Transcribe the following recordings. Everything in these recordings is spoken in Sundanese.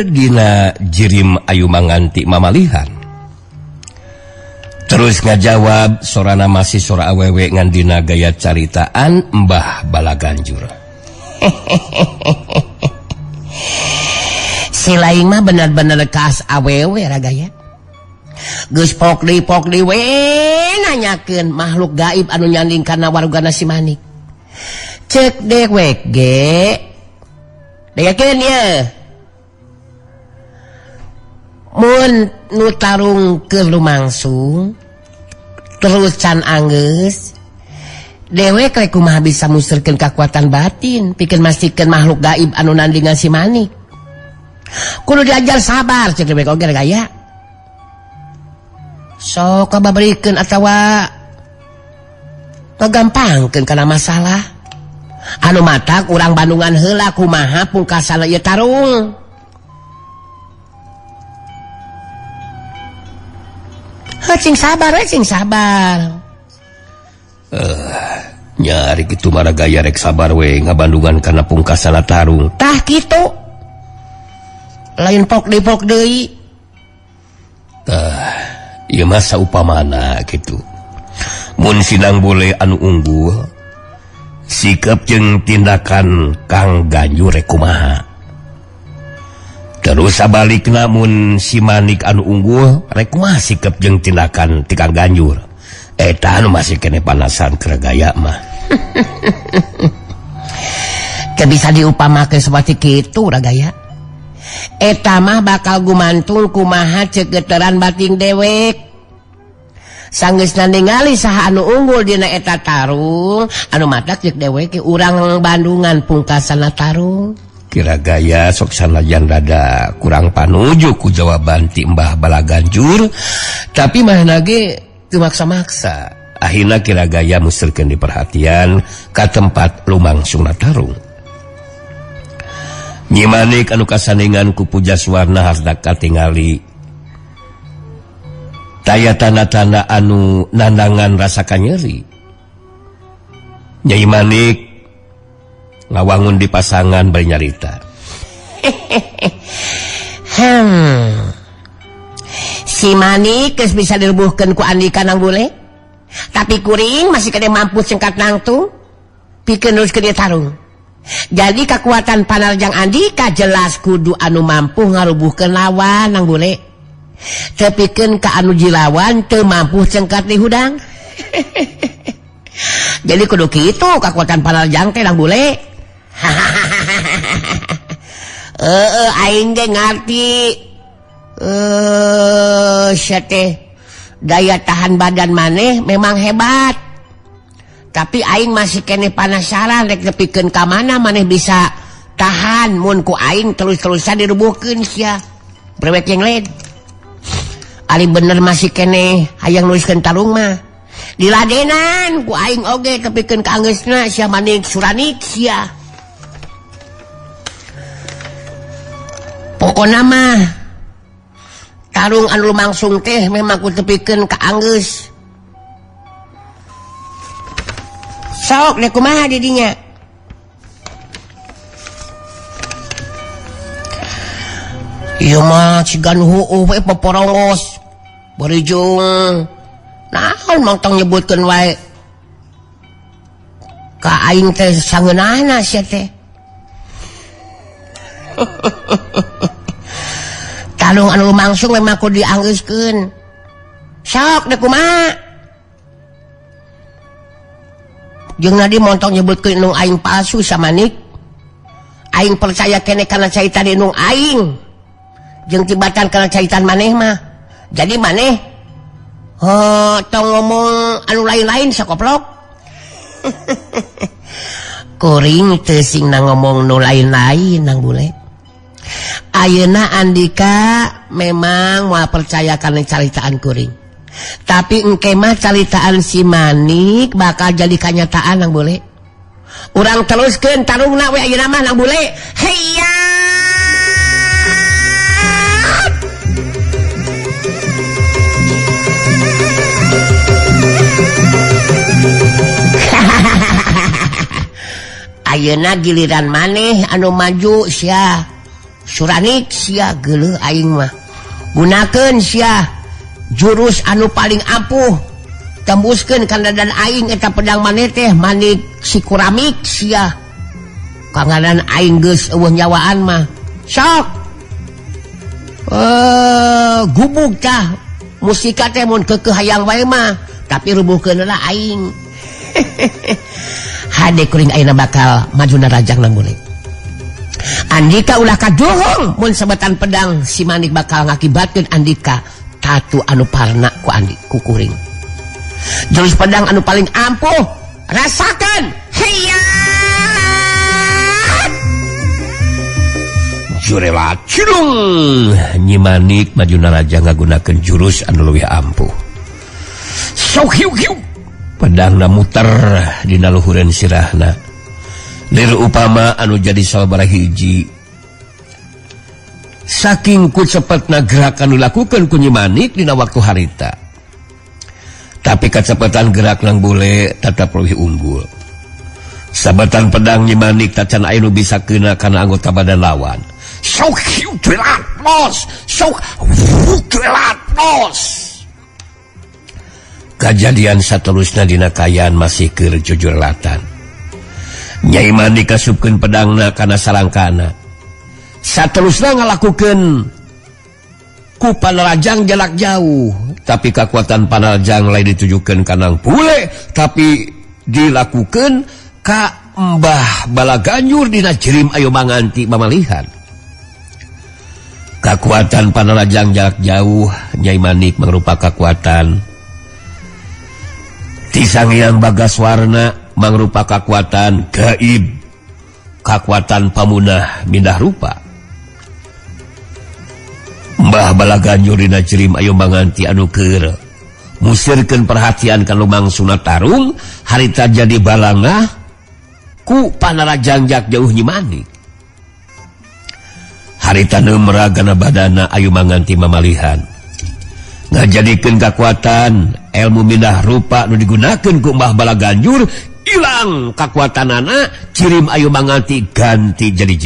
dina jirim ayu manganti mamalihan. Terus ngajawab sorana masih sora awewe ngan dina gaya caritaan Mbah Balaganjur. Si lain mah bener-bener kas awewe ragaya. Geus pokli we nanyakeun makhluk gaib anu nyanding kana warugana si Manik. Cek dewek ge. Dayakeun ye. Mun nu tarung keur lumangsung terus can anggeus dewek rek kumaha bisa musyrikeun kakuatan batin pikeun mastikeun makhluk gaib anu nandingan si Manik. Kudu diajar sabar cek dewek oge gaya. Sok kababrikeun atawa ngagampangkeun kana masalah. Anu matak urang Bandungan heula kumaha pungkasana ieu tarung. Cing sabar. Nyari kitu mara gaya rek sabar we ngabandungan kana pungkasana tarung. Tah kitu. Lain pok deui. Ieu mah saupamana kitu. Mun sinang boleh anu unggul, sikap jeung tindakan Kang Ganjur rek kumaha. Terus sabalikna mun si Manik anu unggul rek kumaha sikap jeung tindakan ti Kang Ganjur. Eta anu masih kene panasan keur gaya mah. Teu bisa diupamakeun saperti kitu ragaya. Eta mah bakal gumantung kumaha ceuk geuteran bating dewek. Sanggeusna ningali saha anu unggul dina eta tarung, anu matak ceuk dewek urang Bandungan pungkasana tarung. Kira gaya sok sanajan rada kurang panuju ku jawaban ti Mbah Balaganjur, tapi manehna ge teu maksa-maksa. Akhirna kira gaya musyrikeun diperhatian ka tempat lumangsungna tarung. Nyi Manik anu kasandingan ku Pujaswarna hardak katingali taya tanda-tanda anu nandangan rasa kanyeri. Nyai Manik ngawangun di pasangan bari nyarita. Si Manik geus bisa dirubuhkeun ku Andika nang bule. Tapi kuring masih kena mampu singkat nangtung pikeun neruskeun ieu tarung. Jadi kekuatan Panarjang Andika jelas kudu anu mampu ngarubuhkeun lawan nang bule. Teu pikeun ka anu jilawan teu mampu cengkat di hudang. Jadi kudu kitu kekuatan Panarjang teh nang bule. Aing ge ngarti. Sia teh daya tahan badan maneh memang hebat. Tapi aing masih kene penasaran rek nepikeun ka mana maneh bisa tahan mun ku aing terus-terusan dirubuhkeun sia. Brewek yang lain. Ali bener masih kene hayang nuliskeun tarung mah. Diladenan ku aing oge nepikeun ka anggeusna sia Manik Suranik sia. Pokona mah tarung anu lumangsung teh memang ku tepikeun ka anggeus. Sok deh kumaha di dinya. Ieu mah cigan heueuh we peporongos. Berijung naon mang tong nyebutkeun wae. Ka aing teh sangeunahna sia teh. Tarung anu lumangsung memang kudu dianggeuskeun. Sok deh kumaha. Jeung nadi montong nyebutkeun nu aing palsu sa Manik. Aing percaya kene kana caitan nu aing. Jeung tibatan kana caitan maneh mah. Jadi maneh tong ngomong anu lain-lain sakoplok. Kuring teu singna ngomong nu lain-lain nang bule. Ayeuna Andika memang moal percaya kana caritaan kuring. Tapi engke mah caritaan si Manik bakal jadi kenyataan nang bule. Urang teruskeun tarungna we ayeuna mah nang bule. Heya. Ayeuna giliran maneh anu maju sia. Suranik sia geuleuh aing mah gunakeun sia jurus anu paling ampuh tembuskeun kana dan aing eta pedang maneh teh manik si kuramik sia kanganan aing geus eueuh nyawaan mah sok gubuk tah musika teh mun keukeuh hayang wae mah tapi rubuhkeun lah aing hade kuring ayeuna bakal majuna rajang nang boleh Andika ulah kadohong mun sabetan pedang si Manik bakal ngakibatkeun Andika tatu anu parna ku Andi ku kuring. Jurus pedang anu paling ampuh rasakan hiyat jurelat cilung Nyi Manik majuna raja ngagunakeun jurus anu leuwih ampuh sok hiu hiu pedangna muter dina luhureun sirahna lir upama anu jadi sabaraha hiji saking ku cepetna gerakan dilakukan ku Nyi Manik dina waktu harita tapi kacepetan gerak nang bule tetap leuwih unggul sabetan pedang Nyi Manik tacan aya nu bisa keuna kana anggota badan lawan sok hiu telat los sok telat los kejadian saterusna dina kayan masih keur jujurlatan Nyai Manik kasupkeun pedangna kana salangkana saterusna ngalakukeun ku panerajang jarak jauh tapi kekuatan panerajang lain ditujukeun kana bule tapi dilakukeun ka Mbah Balaganjur dina Jirim Ayo Manganti mamalihan kekuatan panerajang jarak jauh Nyai Manik mangrupa kekuatan ti Sang Hyang Bagaswarna mangrupa kekuatan gaib kekuatan pamunah mindah rupa Mbah Balaganjur dina Jirim Ayo Manganti anu keur musirkeun perhatian ka lumangsuna tarung harita jadi balangah ku panerajang jak jauh Nyi Manik harita neumragana badana Ayo Manganti mamalihan ngajadikeun kekuatan ilmu mindah rupa nu digunakeun ku Mbah Balaganjur ilang kekuatanana Jirim Ayo Manganti ganti jadi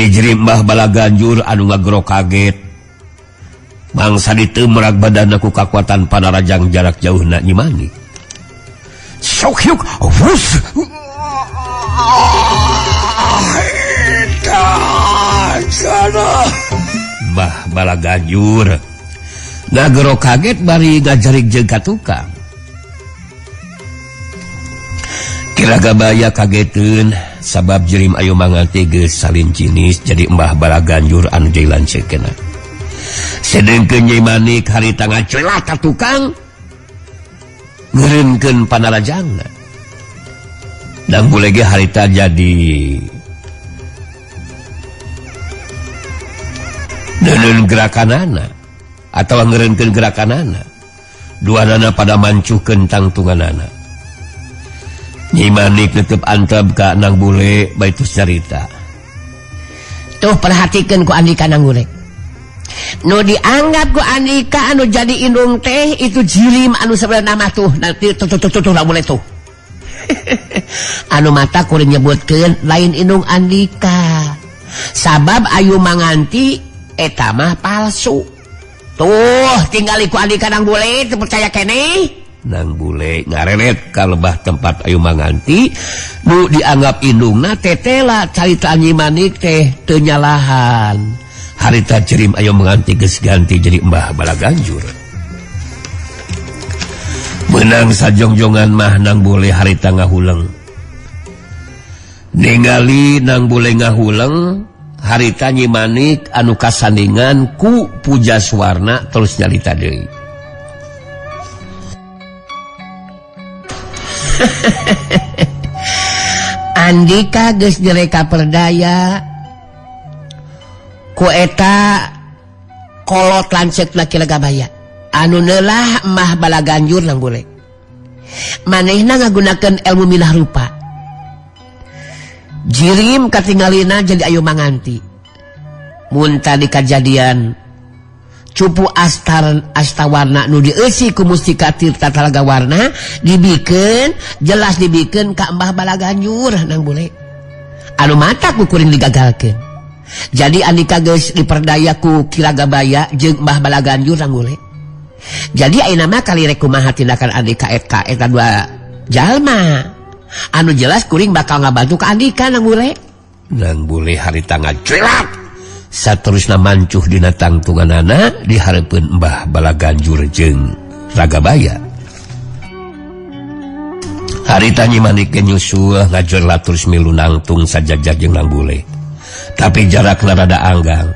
jirim Mbah Balaganjur anu ngagero kaget mangsa diteumrag badana ku kekuatan panerajang jarak jauh na Nyi Manik sok hiuk wus Mbah Balaganjur ngagero kaget bari ngajarig jeung ka tukang Kiragabaya kageteun sabab Jirim Ayo Manganti geus salin jinis jadi Mbah Balaganjur anu dilanceukna. Sedengkeun Nyai Manik harita ngacelat ka tukang ngeureunkeun panerajangna. Dan bule ge harita jadi neuneun gerakanana atawa ngeureunkeun gerakanana. Duanana pada mancuhkeun tangtunganana. Nyi Manik netep antep ka nang bule baitus carita tuh perhatikeun ku Andika nang bule nu dianggap ku Andika anu jadi indung teh itu jirim anu sebenarnya nama tuh nanti tuh nang bule tuh anu mata kuring nyebutkeun lain indung Andika sabab Ayo Manganti eta mah palsu tuh tinggali ku Andika nang bule teu percaya keneh nang bule ngarenet ka lebah tempat Ayo Manganti nu dianggap indungna tetela caritaan Nyi Manik teh teu nyalahan harita Jirim Ayo Manganti geus ganti jadi Mbah Balaganjur menang sajongjongan mah nang bule harita ngahuleng ningali nang bule ngahuleng harita Nyi Manik anu kasandingan ku Pujaswarna terus nyalita deui Andika geus direka perdaya ku eta kolot lanceuk laki Lagabaya anu neulah Mbah Balaganjur nang bule manehna ngagunakeun ilmu milah rupa jirim katinggalina jadi Ayo Manganti mun tadi kajadian cupu astawarna nu dieusi ku Mustika Tirta Talagawarna dibikeun jelas dibikeun ka Mbah Balaganjur nang bule anu mata ku kuring digagalkeun Jadi Andika geus diperdaya ku Ki Ragabaya jeung Mbah Balaganjur Ranggule. Jadi ayeuna mah kali rek kumaha tindakan Andika eta dua jalma. Anu jelas kuring bakal ngabantu ka Andika Ranggule. Ranggule harita ngajrelat saterusna mancuh dina tangtunganana di hareupeun Mbah Balaganjur jeung Ragabaya. Harita nyi manikeun nyusul ngajrelat terus milu nangtung sajajah jeung Ranggule. Tapi jarakna rada anggang.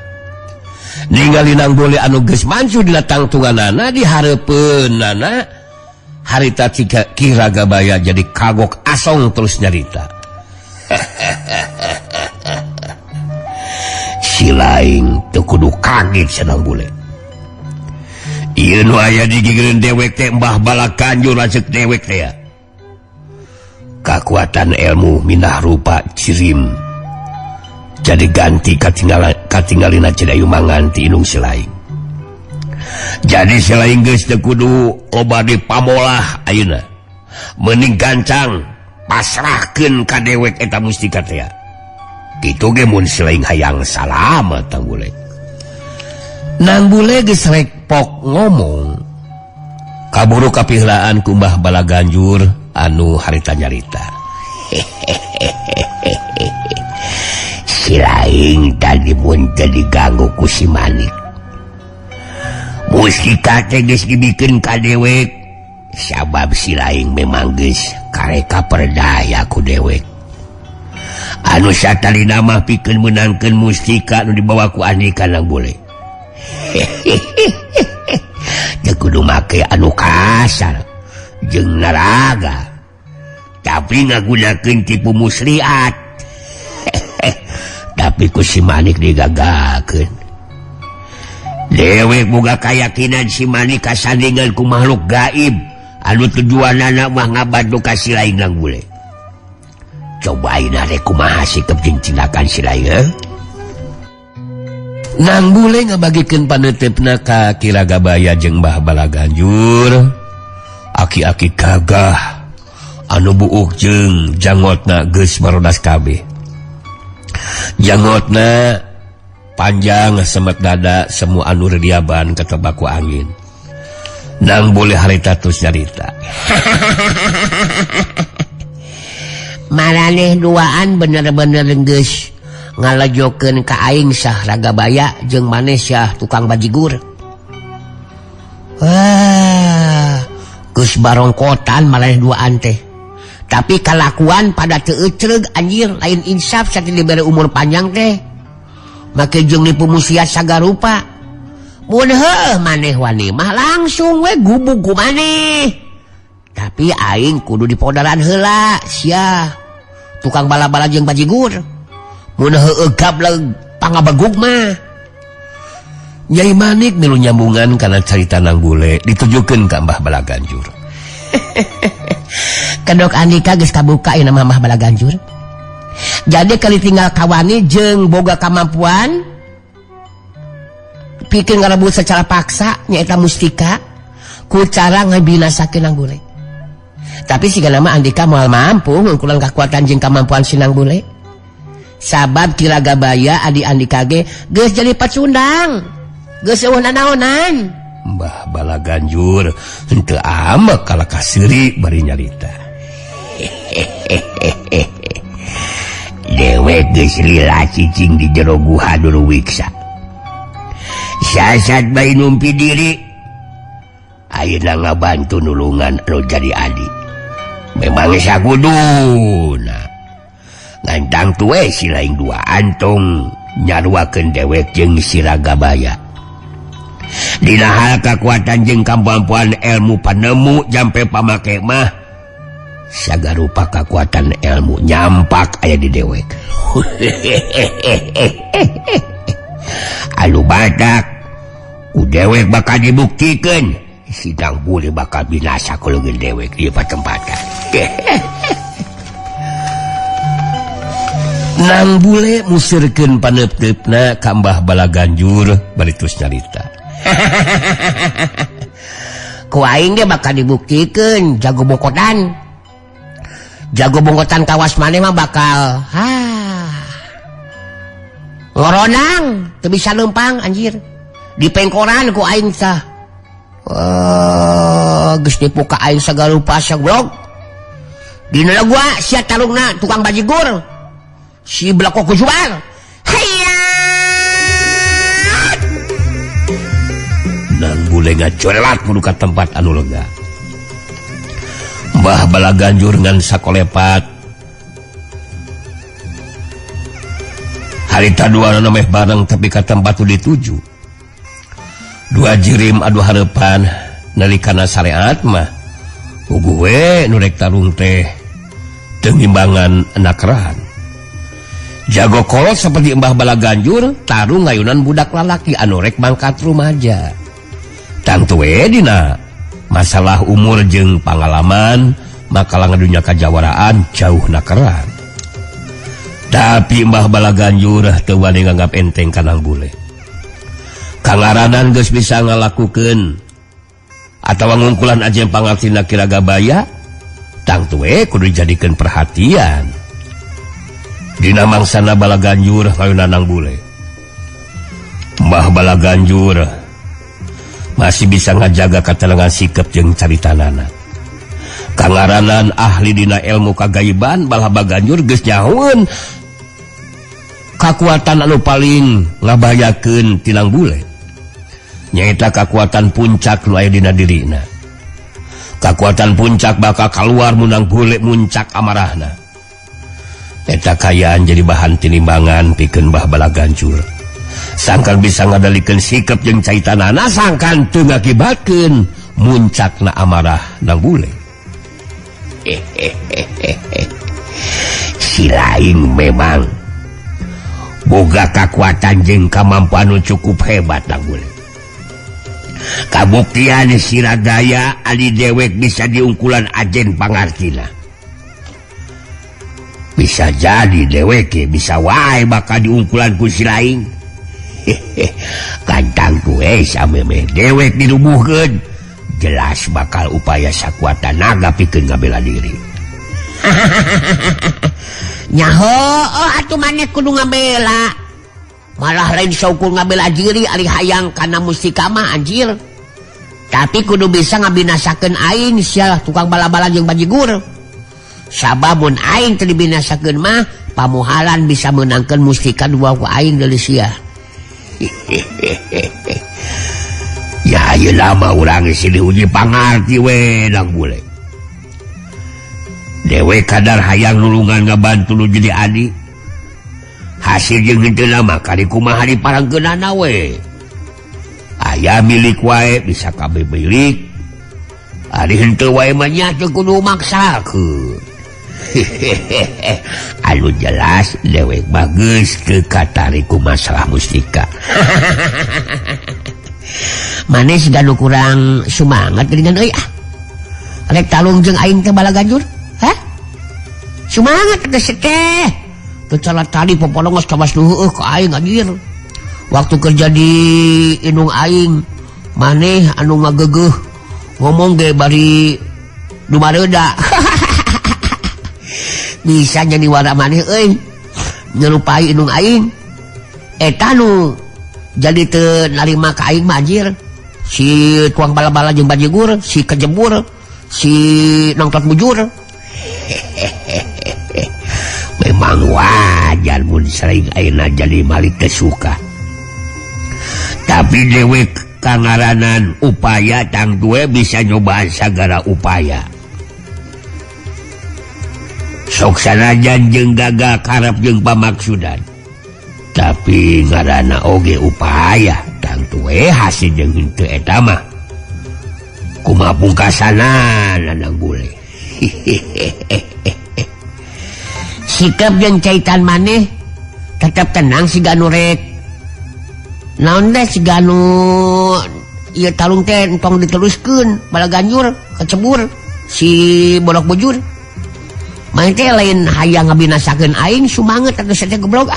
Ningali Ranggule anu geus mancu dina tangtunganana di hareupeunana harita Ki Ragabaya jadi kagok asong terus nyarita. Si laing teu kudu kaget si Ranggule. Ieu nu aya di gigireun dewek teh Mbah Balaganjur lanceuk dewek teh ya. Kakuatan ilmu minah rupa cirim. Jadi ganti katinggalina Cidayu manganti inung si laing. Jadi si laing geus teu kudu loba dipamolah ayeuna. Mending gancang pasrahkeun ka dewek eta mustika teh. Kitu ge mun si laing hayang salamet Ranggule. Ranggule geus rek pok ngomong. Kaburu kapihlaan ku Mbah Balaganjur anu harita nyarita. Si laing tadi mun jadi ganggu ku si Manik. Mustika teh geus dibikeun ka dewek sabab si laing memang geus kareka perdaya ku dewek. Anu satalina mah pikeun meunangkeun mustika nu dibawa ku Andika Ranggule. Teu kudu make anu kasar jeung naraga, tapi ngagunakeun tipu muslihat. Tapi ku si Manik digagakeun. Dewek boga kayakinan si Manik kasandingan ku makhluk gaib anu tujuanana mah ngabantu ka si laing Ranggule. Cobain arek kumaha sikep jeung tindakan si laing. Ranggule ngabagikeun paneutepna ka Ki Ragabaya jeung Mbah Balaganjur. Aki-aki gagah anu buuk jeung jangotna geus marodas kabeh. Jangotna panjang semet dada semu anu rediaban ketebak ku angin. Ranggule harita terus nyarita. Maraneh duaan bener-bener geus ngalajokeun ka aing Syah Ragabaya jeung maneh Syah tukang bajigur. Wah, geus barongkotan maraneh duaan teh. Tapi kalakuan pada teu euceug anjir lain insaf saat dibere umur panjang teh. Make jeung nipu musiat sagarupa. Mun heuh maneh wani mah langsung we gubug ku maneh. Tapi aing kudu dipodaran heula sia tukang bala-bala jeung bajigur. Mun heueuh gableg pangabegug mah. Nyai Manik milu nyambungan kana carita Ranggule ditujukeun ka Mbah Balaganjur. Kedok Andika geus kabuka ieu nama Mbah Balaganjur. Jadi kali tinggal kawani jeung boga kamampuan pikeun ngarebut secara paksa nyaeta mustika ku cara ngabinasakeun Ranggule. Tapi sigana mah Andika moal mampu ngungkulan kakuatan jeung kamampuan si Ranggule. Sabab Ki Ragabaya adi Andika ge geus jadi pacundang. Geus eueuh nanaonan. Mbah Balaganjur henteu amek kala kasiri bari nyarita. Dewek geus lila cicing di jero guha dulu wiksa. Sasat bayi numpi diri. Ayeuna ngabantu nulungan anu jadi adi. Memang saguduna. Ngantang tuwe si laing dua antong nyaruakeun dewek jeung si Ragabaya. Dina hal kakuatan jeung kamampuan ilmu panemu jampe pamake mah sagarupa kakuatan ilmu nyampak aya di dewek. Anu badak ku dewek bakal dibuktikeun si Ranggule bakal binasa ku leungeun dewek ieu patempatan. Ranggule musirkeun paneupteupna ka Mbah Balaganjur bari terus nyarita. Ku aing ge bakal dibuktikeun jago bongkotan. Jago bongkotan kawas maneh mah bakal ngoronang teu bisa lempang anjir di pengkoran ku aing tah geus dipuka aing sagala rupa sablog dina gua sia tarungna tukang bajigur si belako ku jual hayat nang bule ngacorelat kudu ka tempat anu lega Mbah Balaganjur ngan sakolepat harita dua meh bareng tapi ka tempat tu dituju dua jirim adu harapan nalikana syariat mah uguh we nu rek tarung teh teu ngimbangan enakran jago kolot seperti Mbah Balaganjur tarung ngayunan budak lalaki anu rek mangkat rumaja tangtu we dina masalah umur jeung pengalaman makalah ngadunya kajawaraan jauh nakeran tapi Mbah Balaganjur teu wani nganggap enteng kanang bule kangaranan geus bisa ngalakukeun atawa ngungkulan ajen pangartina kiraga baya tangtu we kudu dijadikeun perhatian dina mangsana Balaganjur ngayunan nang bule Mbah Balaganjur masih bisa ngajaga katelengan sikap jeung caritanana kangaranan ahli dina ilmu kagaiban Mbah Balaganjur geus nyahoeun kakuatan anu paling ngabahayakeun tinang bule nyaeta kakuatan puncak nu aya dina dirina kakuatan puncak bakal keluar munang bule muncak amarahna eta kayaan jadi bahan tinimbangan pikeun Mbah Balaganjur sangkan bisa ngadalikeun sikap jeung caitanana sangkan teu ngakibatkeun muncakna amarah nang bule si lain memang boga kakuatan jeung kamampuan anu cukup hebat nang bule kabuktian si Radaya ali dewek bisa diungkulan ajen pangartina bisa jadi dewek bisa wae bakal diungkulan ku si lain kantang kue sameme dewek dirubuhkeun jelas bakal upaya sakuat tenaga pikeun ngabela diri nyaho atuh maneh kudu ngabela malah lain saukur ngabela diri ari hayang kana mustika mah anjir tapi kudu bisa ngabinasakeun aing sia tukang bala-bala jeung bajigur sababun aing teu dibinasakeun mah pamuhalan bisa menangkeun mustika dua ku aing deui sia ya ieu lama urang geus diuji pangarti we nang bule dewe kadar hayang nulungan ngabantu nu jadi adi hasil jeung henteu mah kali kumaha diparangkeunana we aya milik wae bisa kabeh milik ari henteu wae mah nya teu kudu maksakeun anu jelas dewek bagus ke katariku masalah mustika maneh siganu kurang semangat dengan euy rek talung jeung aing teh Balaganjur semangat geus teh teu calat tadi popolong geus cabas heueuh ka aing anjir waktu kerja di indung aing maneh anu ngagegeuh ngomong ge bari dumareuda bisa jadi wara maneh euy nyerupai indung aing eta nu jadi teu narima ka aing mah anjir si tuang bala-bala jeung bajigur si kejebur si nongtot bujur memang wajar mun sering ayeuna jadi malik teu suka tapi dewek kangaranan upaya tang due bisa nyobaan sagala upaya sok sanajan jeung gagal karep jeung pamaksudan tapi ngaranna oge upaya tang tue hasil jeung henteu eta mah kumaha pungkasanana nang bule sikap jeung caitan maneh tetep tenang siganu rek naon teh siganu ieu talung teh entong diteruskeun Balaganjur kecebur si bolok bujur main teh lain hayang ngabinasakeun aing sumanget atuh teh goblok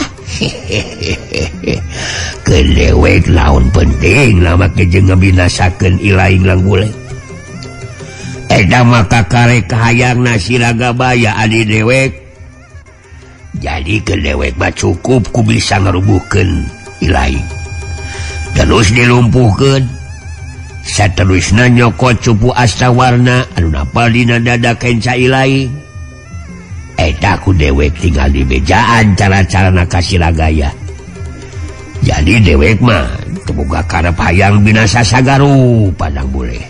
kedewek laun penting lah make jeung ngabinasakeun ilaing lang bule eta mah kakarek hayangna si Ragabaya adi dewek jadi ke dewek mah cukup ku bisa ngarubuhkeun Ilaing terus dilumpuhkeun saterusna nyokot cupu astawarna anu napal dina dada kenca Ilaing eta ku dewek tinggal di bejaan cara-carana kasiragaya jadi dewek mah teboga karep hayang binasa sagaru padang bule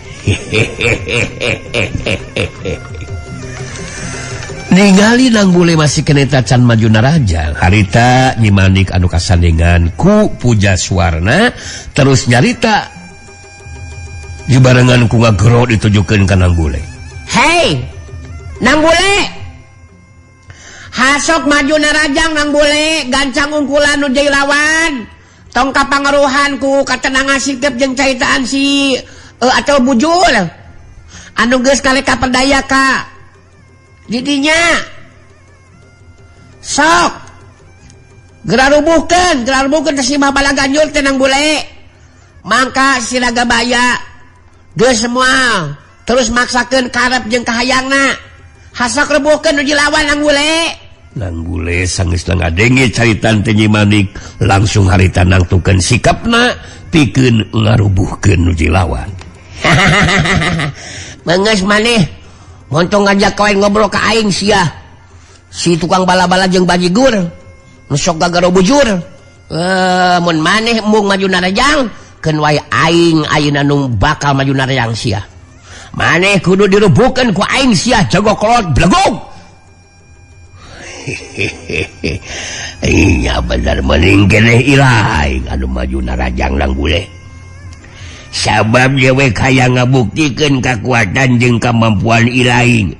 ningali nang bule masih kena tacan maju narajang harita nyimanik anu kasandingan ku puja suarna terus nyarita dibarengan ku ngagero ditujukeun ka nang bule. Hei nang bule hasok maju narajang nang bule gancang ungkulan nu jadi lawan tong kapangaruhan ku katenangan sikep jeung caitaan si atau bujul anu geus kali kaperdaya ka didinya sok gerarubuhkeun si Babala Ganjur teh nang bule mangka si Ragabaya geus semua terus maksakeun karep jeung kahayangna hasok rebuhkeun nu jilawan nang bule sanggeus ngadenge caritan teh Nyi Manik langsung harita nangtukeun sikapna pikeun ngarubuhkeun nu jilawan. Menges maneh montong ngajak kawan ngobrol ka aing sia si tukang bala-bala jeung bajigur nu sok gagaro bujur mun maneh mung maju narajang keun wae aing ayeuna nu bakal maju narajang sia maneh kudu dirubuhkeun ku aing sia jago kolot blegog. Iya bener mending keneh Ilaing anu maju narajang nang bule sabab dewek hayang ngabuktikeun kakuatan jeung kamampuan Ilaing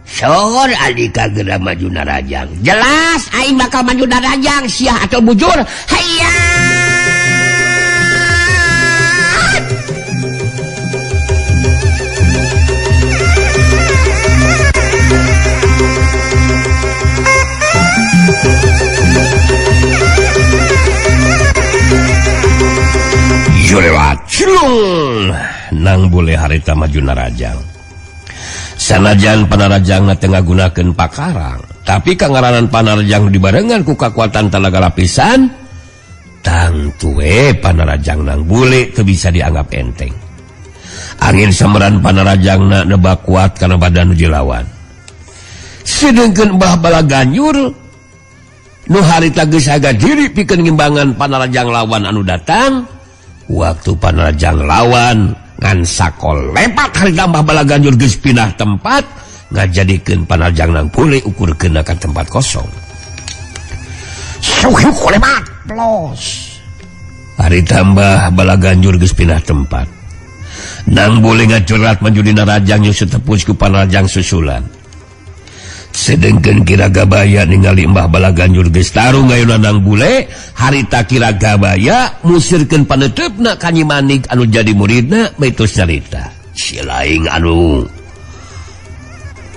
sor alika geura maju narajang jelas aing bakal maju narajang sia atau bujur hayya lewat nang bule harita maju narajang sanajan panarajangna teu ngagunakeun pakarang tapi kangaranan panarajang dibarengan ku kakuatan talaga lapisan tangtu panarajang nang bule teu bisa dianggap enteng angin semeran panarajangna nebak kuat kana badan nu jilawan sedengkeun Babala Ganjur nu harita geus haga diri pikeun ngimbangan panarajang lawan anu datang waktu panarajang lawan ngan sakol lepat harita Babala Ganjur geus pindah tempat ngajadikeun panarajang nang bule ukurkeun ka tempat kosong suhuk lepat plos harita Babala Ganjur geus pindah tempat nang bule ngacurat maju dina rajang nyusut tepus ku panarajang susulan sedengkeun Kiragabaya ningali Babala Ganjur geus tarung ayeuna nang bule harita Kiragabaya musirkeun paneutupna ka Nyi Manik anu jadi muridna maitos nyarita si Laing anu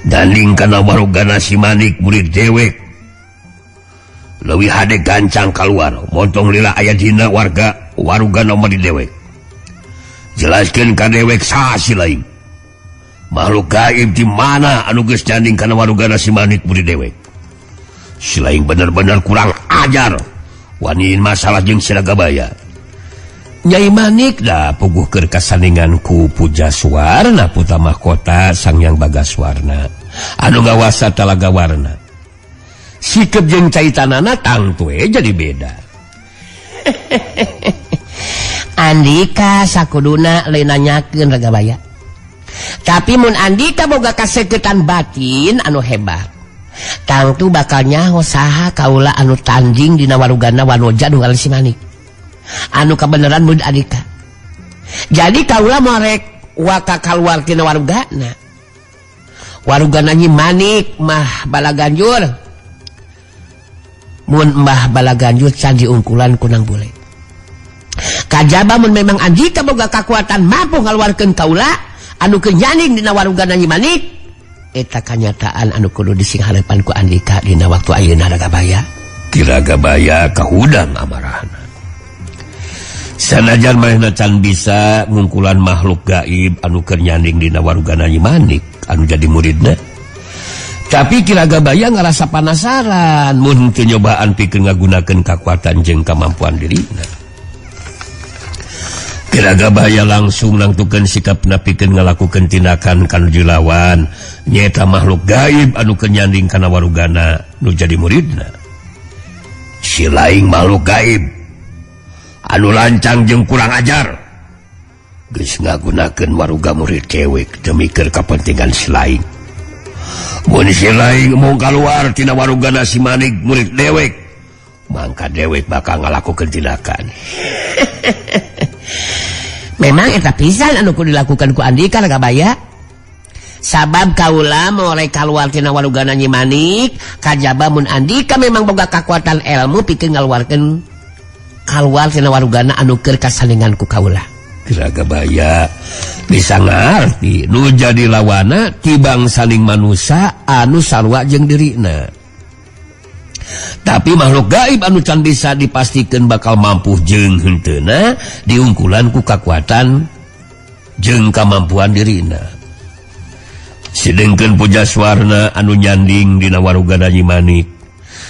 ganding kana warugana si Manik murid dewek leuwih hade gancang kaluar montong lila aya dina warugana murid dewek jelaskeun ka dewek saha si Laing makhluk gaib di mana anu geus janding kana warugana si Manik murid dewek si Laing bener-bener kurang ajar waniin masalah jeung si Ragabaya Nyai Manik da puguh keur kasandingan ku puja suarna putra mahkota Sang Hyang Bagaswarna anu ngawasa talaga warna sikep jeung caitanana tangtu jadi beda. Andika sakuduna lain nanyakeun Ragabaya tapi mun Andika boga kasegetan batin anu hebat tangtu bakal nyaho saha kaula anu tanjing dina warugana wanoja nu ngalih si Manik anu kabeneran mun Andika jadi kaula morek waka kaluar tina warugana Nyi Manik mah Bala Ganjur mun Mbah Bala Ganjur can diungkulan ku nang bule kajaba mun memang Andika boga kakuatan mampu ngaluarkeun kaula anu kenyaning dina warugana Nyi Manik eta kanyataan anu kudu disingharepan ku Andika dina waktu ayeuna Ragabaya. Kiragabaya kahudang amarahna sanajan manehna can bisa ngungkulan makhluk gaib anu keur nyaning dina warugana Nyi Manik anu jadi muridna tapi Kiragabaya ngerasa penasaran mun teu nyobaan pikeun ngagunakeun kekuatan jeung kemampuan dirina. Kiragabaya langsung nangtukeun sikapna pikeun ngalakukeun tindakan kanuju lawan nyaeta makhluk gaib anu kenyanding kana warugana nu jadi muridna. Si laing makhluk gaib anu lancang jeung kurang ajar geus ngagunakeun waruga murid dewek demi keur kapentingan si laing. Mun si laing mau kaluar tina warugana si Manik murid dewek, mangka dewek bakal ngalakukeun tindakan. Memang eta pisan anu kudu dilakukan ku Andika Ragabaya. Sabab kaula more kaluar tina warugana Nyi Manik, kajaba mun Andika memang boga kakuatan ilmu pikeun ngaluarkeun kaluar tina warugana anu keur kasalingan ku kaula. Kiragabaya bisa ngarti nu jadi lawana tibang saling manusia anu sarua jeung dirina. Tapi makhluk gaib anu can bisa dipastikan bakal mampu jeung henteuna diungkulan ku kakuatan jeung kemampuan dirina. Sidengkeun Pujaswarna anu nyanding dina warugana Nyi Manik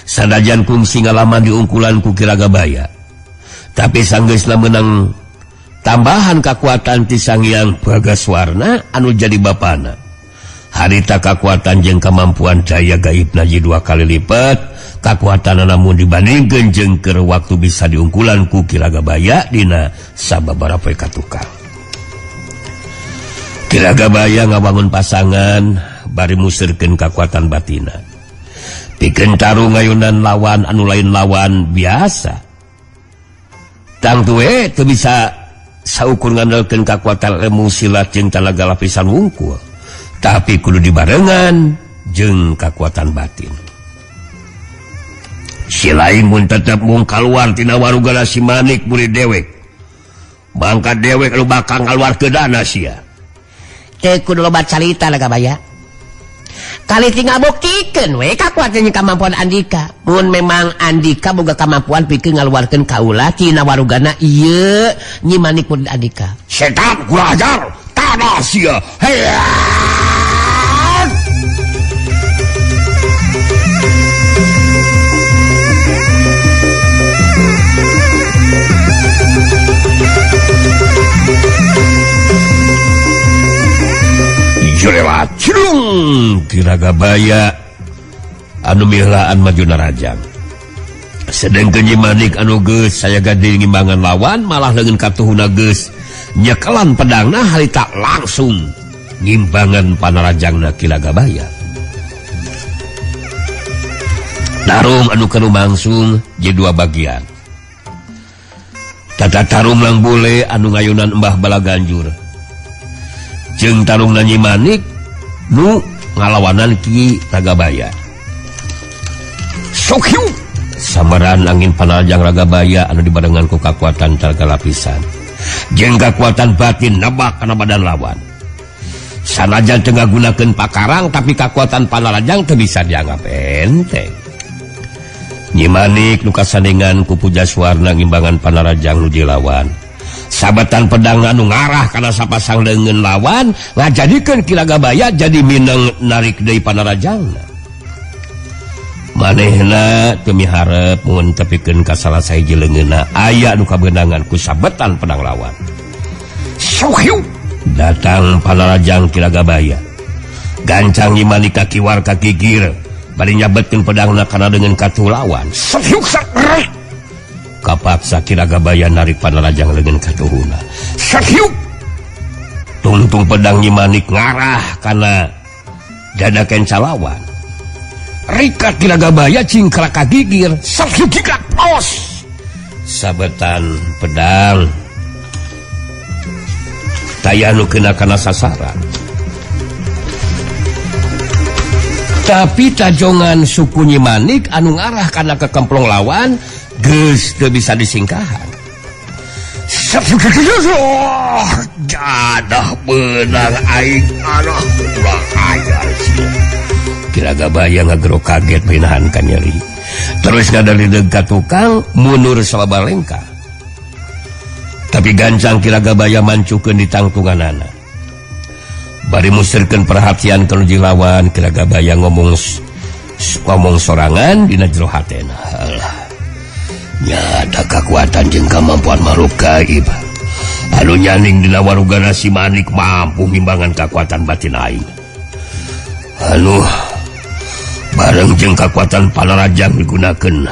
sanajan kungsi ngalaman diungkulan ku Kiragabaya, tapi sanggeusna meunang tambahan kekuatan ti Sang Hyang Bagaswarna anu jadi bapana. Harita kekuatan jeung kemampuan daya gaibna jadi 2 kali lipat kekuatan namun dibandingkeun jeung keur waktu bisa diungkulan ku Kiragabaya dina sababaraha katukang. Kiragabaya ngawangun pasangan bari musirkeun kekuatan batina. Pikeun tarung ngayunan lawan anu lain lawan biasa. Tang tuwe teu bisa saukur ngandalkeun kekuatan ilmu silat jeung tenaga lapisan wungkul, tapi kudu dibarengan jeung kekuatan batin. Si lain mun tetep mung kaluar tina warugana si Manik murid dewek, mangka dewek lu bakal ngaluarkeun dana sia. Teu kudu loba carita Ragabaya. Kali tinggal buktikeun we kakuatan jeung kemampuan Andika. Mun memang Andika boga kemampuan pikeun ngaluarkeun kaula tina warugana ieu Nyi Manik murid Andika. Setan kurang ajar, tanah sia. Jurelat cilung Kiragabaya anu mihlaan maju narajang. Sedengkeun Nyi Manik anu geus saya gade ngimbangan lawan malah leungeun katuhuna geus nyekelan pedangna harita langsung ngimbangan panarajangna Kiragabaya. Tarung anu keur lumangsung jadi 2 bagian. Tata tarung lang bule anu ngayunan Embah Balaganjur jeung tarungna Nyi Manik nu ngalawanan Ki Ragabaya. Sokyu samaran angin panarajang Ragabaya anu dibarengan ku kakuatan tenaga lapisan jeung kakuatan batin nebak kana badan lawan. Sanajan teu ngagunakeun pakarang tapi kakuatan panarajang teu bisa dianggap enteng. Nyi Manik nu kasandingan ku Pujaswarna ngimbangan panarajang nu dilawan. Sabatan pedang anu ngarah kana sapasang leungeun lawan ngajadikeun Kiragabaya jadi mineng narik deui panarajangna. Manehna teu miharep mun tepikeun ka salah sahiji leungeunna aya nu kabeunangan ku sabetan pedang lawan. Sokyu datang panarajang Kiragabaya. Gancang Nyi Manik ka kiwar ka gigir bari nyabetkeun pedangna kana dengan katuh lawan. Sokyu sakret kapaksa Kiragabaya narik panarajang leungeun katuhuna. Sakyuk tungtung pedang Nyi Manik ngarah kana dada kenca lawan. Rikat Kiragabaya cingkrak ka gigir. Sakyuk gigrak os sabetan pedang taya nu kena kana sasaran. Tapi tajongan suku Nyi Manik anu ngarah kana ke kemplong lawan geus teu bisa disingkahan. Jadah beunang aing anak kurang ajar sia. Kiragabaya ngagero kaget pinahan ka nyeri. Terus ngadarideg ka tukang mundur sababalengka. Tapi gancang Kiragabaya mancukeun di tangtunganana. bari musirkeun perhatian ka nuju lawan kiraga baya ngomong sorangan dina jero hatena. Nya ada kekuatan jeung kemampuan makhluk gaib anu nyaning dina warugana si Manik mampu ngimbangan kekuatan batin aing. Bareng jeung kekuatan Panarajang digunakeun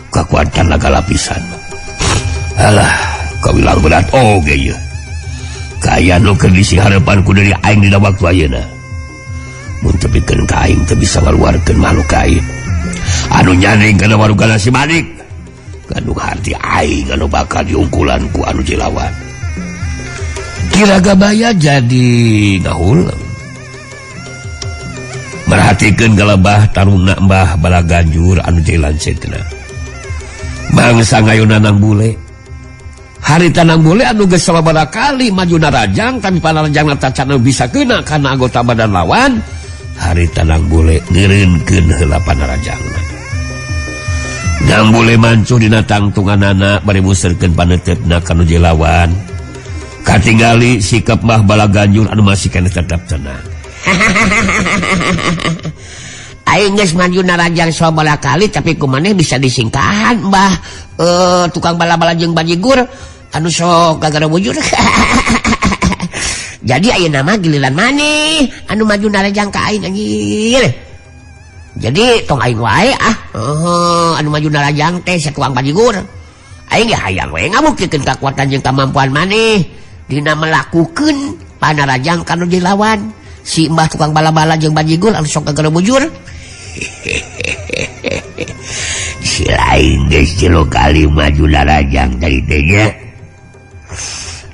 kekuatan naga lapisan. Alah, kawilang berat oge ieu. Kaya nu keur disi harepanku dari aing dina waktu ayeuna. Mun teu pikeun ka aing teu bisa ngaluarkeun makhluk gaib anu nyaning kana warugana si Manik. Kanu hati aing anu bakal diungkulan ku anu jilawan. Kiraga baya jadi ngahuleng. Merhatikeun galebah taruna Mbah Balaganjur anu jalan setna. Bangsa ngayuna nang bule. Harita nang bule anu geus sababaraha kali maju narajang tapi panarajangna tacana bisa keuna kana anggota badan lawan. Harita nang bule ngeureunkeun heula panarajangna. Nang bule mancu dina tangtunganana bari musirkeun paneutepna ka nu lawan. Katingali sikap Mbah Balaganjur anu masih keneh tetep tenang. Aing geus maju narajang sabala kali tapi kumaneh bisa disingkahan Mbah tukang bala-bala jeung bajigur anu sok gagara wujud. Jadi ayeuna mah giliran maneh anu maju narajang ka aing anjir. Jadi tong aing wae anu maju narajang teh satukang bajigur. Aing ge hayang we ngabuktikeun kekuatan jeung kemampuan maneh dina melakukeun panarajang kanu dilawan. Si Mbah tukang bala-bala jeung bajigur anu sok gagara bujur. Si lain geus 3 kali maju narajang tadi teh nya.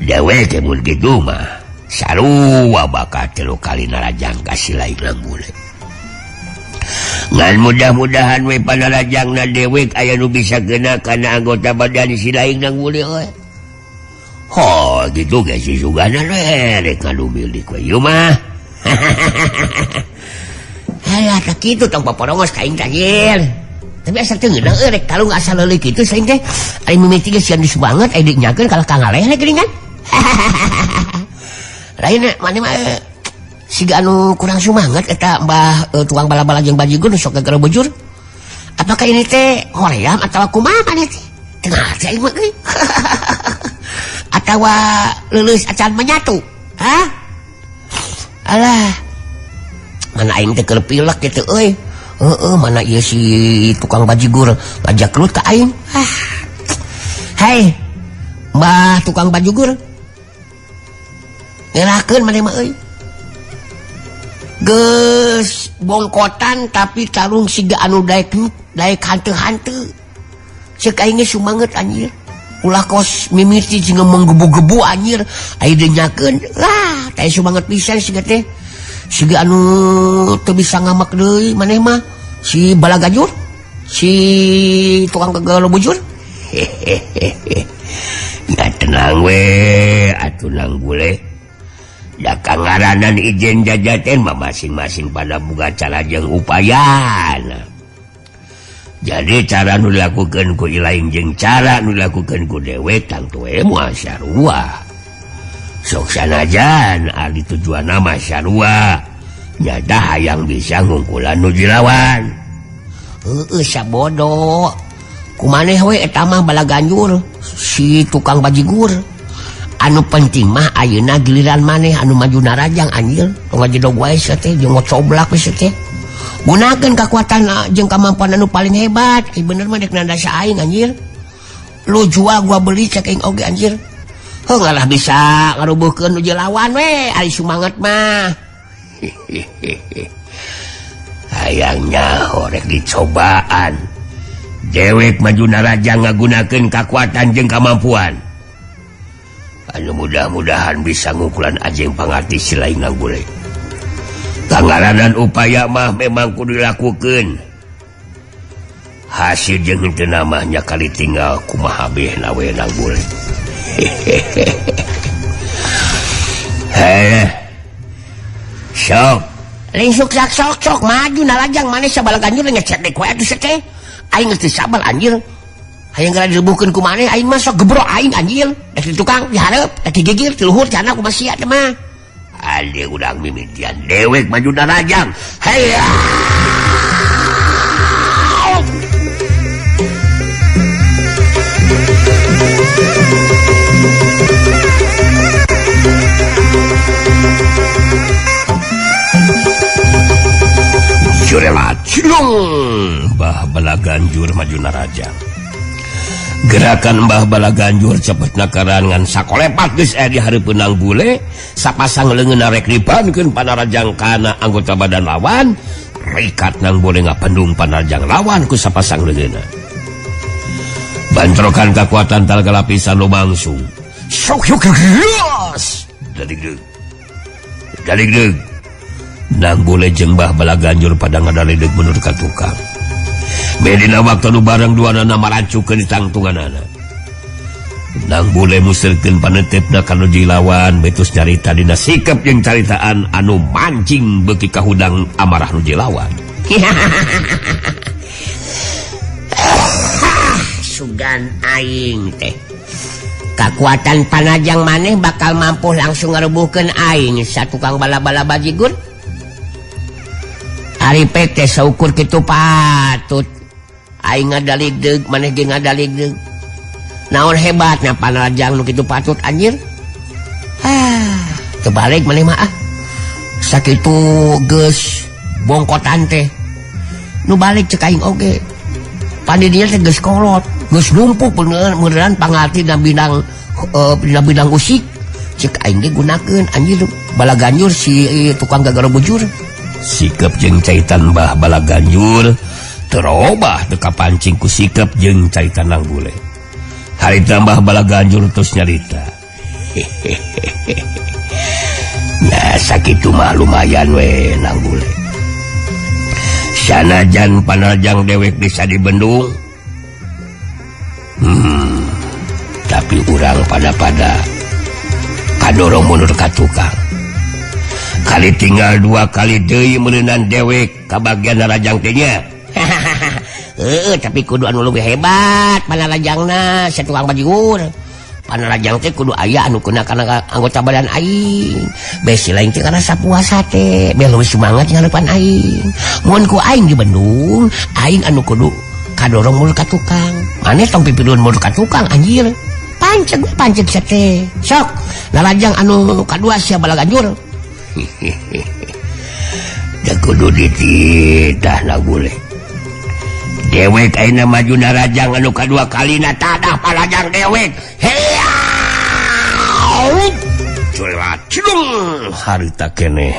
Dewe teh mun kitu mah sarua bakal 3 kali narajang ka si lain nang bule. Ngan mudah-mudahan we panarajangna dewek aya nu bisa keuna kana anggota badan si lain nang bule we. Ho gitu geus sisugana rek ngadu milik we ieu mah. Halah tak kitu tong paporongos ka aing tanyir. Tapi asa teu ngeunah rek kalung asa leuleuk kitu saing teh ari mimiti geus sian banget aya dinyakeun kalau kangaleh geuningan. Lainna maneh mah siga anu kurang sumanget eta Mbah tukang bala-bala jeung bajigur nu sok gagara bujur. Apakah ini teh hoream atawa kumaha maneh teh? Teu ngarti aing mah euy. Atawa leuleus acan menyatu. Hah? Alah. Mana aing teh keur pilek kitu euy. Mana ieu si tukang bajigur ngajak kelut ka aing. Hai. Mbah tukang bajigur. Ngerakeun maneh mah euy. Geus bongkotan tapi tarung siga anu daek hanteu-hanteu. Ceuk aing geus sumanget anjir. Ulah kos mimiti jeung menggebu-gebu anjir. Aya dinyakeun. Lah, teh sumanget pisan siga teh. Siga anu teu bisa ngamak deui maneh mah si Balaganjur, si tukang gagara bujur. Ya tenang we atuh nang bule. Da kangaranan ijen jajaten mah masing-masing pada boga cara jeung upayana. Jadi cara nu dilakukeun ku ilaing jeung cara nu dilakukeun ku dewek tangtu we moal sarua. Sok sanajan ari tujuanna mah sarua. Nyata hayang bisa ngungkulan nu dilawan. Heueuh sabodo. Kumaneh we eta mah Balaganjur si tukang bajigur. Anu penting mah ayeuna giliran maneh anu maju narajang anjir. Tong ngajedog wae sia teh jeung ngocoblak we sia teh. Gunakeun kekuatan jeung kemampuan anu paling hebat. Bener mah dek nandasa aing anjir. Lu jual gua beli cek aing oge anjir. Heuh ngalah bisa ngarubuhkeun nu lawan we ari sumanget mah. Hayangnya horek dicobaan. Dewek maju narajang ngagunakeun kekuatan jeung kemampuan. Anu mudah-mudahan bisa ngukulan ajeng pangarti si lain nang bule. Kangaranan upaya mah memang kudu dilakukeun. Hasil jeung henteu namanya kali tinggal kumaha behna we nang bule. Sok. Lain sok maju narajang maneh Balaganjur ngecek dek we atuh teh. Aing geus teu sabar anjir. Hayang gara direbuhkeun ku maneh aing mah sok gebrok aing anjir. Da tukang dihareup, da digigir ti luhur cenah kumaha sia teh mah. ada urang mimitian dewek maju darajang. Heya. Jurelat cilung Mbah Balaganjur maju narajang. Gerakan Mbah Balaganjur cepet nakaran ngan sakolepat geus di hareupeunang bule sapasang leungeun rek dipankeun panarajang kana anggota badan lawan rikat nang bule ngapendung panarajang lawan ku sapasang leungeunna. Bantrokan kekuatan talga lapisan lumangsung. Sok yok yes. Dalig nang bule jeung Mbah Balaganjur pada ngadaledeg menurut ka tukang. Medina waktu nu bareng duana marancukeun di tangtunganana. Nang bule musirkeun panetepna kana jilawan betus carita dina sikap jeung caritaan anu mancing beuki kahudang amarah nu jilawan. Sugan aing teh. Kakuatan panajang maneh bakal mampu langsung ngarubuhkeun aing satukang bala-bala bajigur. Ari PT saukur kitu patut aing ngadaligdeug maneh ge ngadaligdeug. Naon hebatna panajang nu kitu patut anjir. Kebalik maneh mah sakitu geus bongkotan teh nu balik cek aing oge. Pandidinya teh geus kolot, geus numpuk beneran pangarti dina bidang usik. Cek aing ge gunakeun anjir Balaganjur si tukang gagara bujur. Sikap jeung caitan Mbah Balaganjur terobah teu kapancing ku sikap jeung caitan nang bule. Harita Mbah Balaganjur terus nyarita. Nah sakitu mah lumayan we nang bule. Sanajan panarajang dewek bisa dibendung. Tapi urang pada kadorong mundur ka tukang. Kali tinggal 2 kali deui meuneunan dewek ka bagian narajang teh nya. Tapi kudu anu leuwih hebat panarajangna satukang bajigur. Panarajang teh kudu aya anu keuna kana anggota badan aing. Besi lain teh kana sapuasa teh, beh leuwih semangat ngareupan aing. Mun ku aing di Bandung, aing anu kudu kadorong mulu ka tukang. Maneh tong pipirun mulu ka tukang anjir. Panceg sate. Sok, narajang anu kadua sia Balaganjur. Da kudu dititah na bule. Dewek ayeuna maju narajang anu kadua kalina tadah palajang dewek. Heya! Curat cilung harita keneh.